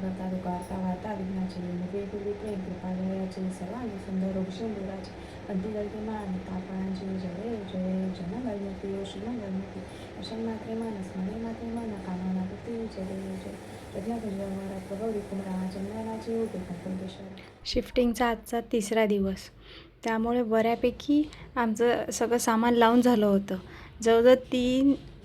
करता दुकारता वार्ता विघ्नाची वेगवेगळी प्रेम कृपा जयाची सर्वांगी सुंदर वृषभराची अंती जळते मान तापणाची जय जय जनगणमती ओ श्रीमंगणमती अशन मात्रे मानस मने मात्रे मन कामना प्रती जय जय रत्ना भुजवारा प्रभवी कुमरा चंदनाची ओटी कंकणकेश्वर. शिफ्टिंगचा आजचा 3रा दिवस, त्यामुळे बऱ्यापैकी आमचं सगळं सामान लावून झालं होतं. जवळजवळ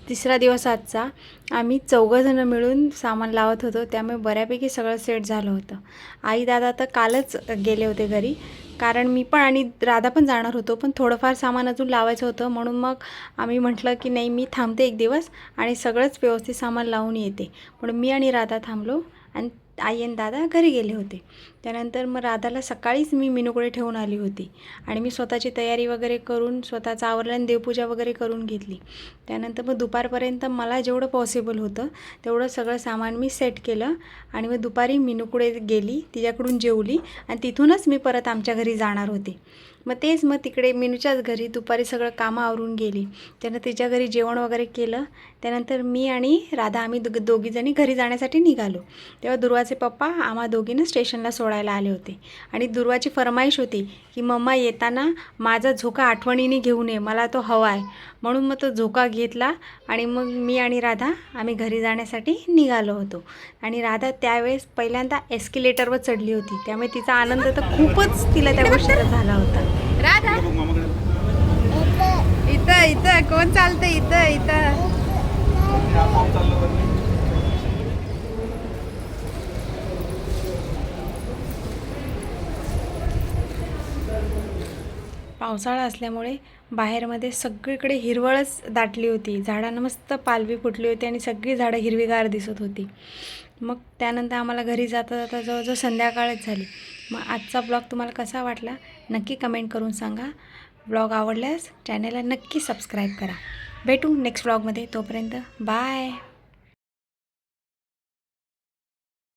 3रा दिवस आजचा. आम्ही 4 मिळून सामान लावत होतो, त्यामुळे बऱ्यापैकी सगळं सेट झालं होतं. आई दादा तर कालच गेले होते घरी, कारण मी पण आणि राधा पण जाणार होतो, पण थोडंफार सामान अजून लावायचं होतं. म्हणून मग आम्ही म्हटलं की नाही, मी थांबते एक दिवस आणि सगळंच व्यवस्थित सामान लावून येते. म्हणून मी आणि राधा थांबलो आणि आई आणि दादा घरी गेले होते. त्यानंतर मग राधाला सकाळीच मी मिनूकडे ठेवून आली होती आणि मी स्वतःची तयारी वगैरे करून स्वतःचं आवरलं आणि देवपूजा वगैरे करून घेतली. त्यानंतर मग दुपारपर्यंत मला जेवढं पॉसिबल होतं तेवढं सगळं सामान मी सेट केलं आणि मग दुपारी मिनूकडे गेली, तिच्याकडून जेवली आणि तिथूनच मी परत आमच्या घरी जाणार होते. मग तिकडे मिनूच्याच घरी दुपारी सगळं कामं आवरून गेली. त्यानं तिच्या घरी जेवण वगैरे केलं. त्यानंतर मी आणि राधा आम्ही दोघीजणी घरी जाण्यासाठी निघालो. तेव्हा दुर्वाचे पप्पा आम्हा दोघींना स्टेशनला सोडायला आले होते आणि दुर्वाची फरमाईश होती की मम्मा येताना माझा झोका आठवणीने घेऊन ये, मला तो हवा आहे. म्हणून मग तो झोका घेतला आणि मग मी आणि राधा आम्ही घरी जाण्यासाठी निघालो होतो. आणि राधा त्यावेळेस पहिल्यांदा एस्केलेटरवर चढली होती, त्यामुळे तिचा आनंद तर खूपच तिला त्या गोष्टीचा झाला होता. राधा इथं इथं कोण चालतं, इथं इथं पावसाळा असल्यामुळे बाहेरमध्ये सगळीकडे हिरवळच दाटली होती. झाडांना मस्त पालवी फुटली होती आणि सगळी झाडं हिरवीगार दिसत होती. मग त्यानंतर आम्हाला घरी जाता जाता जवळजवळ संध्याकाळच झाली. मग आजचा ब्लॉग तुम्हाला कसा वाटला नक्की कमेंट करून सांगा. ब्लॉग आवडल्यास चॅनलला नक्की सबस्क्राईब करा. भेटू नेक्स्ट ब्लॉगमध्ये. तोपर्यंत बाय.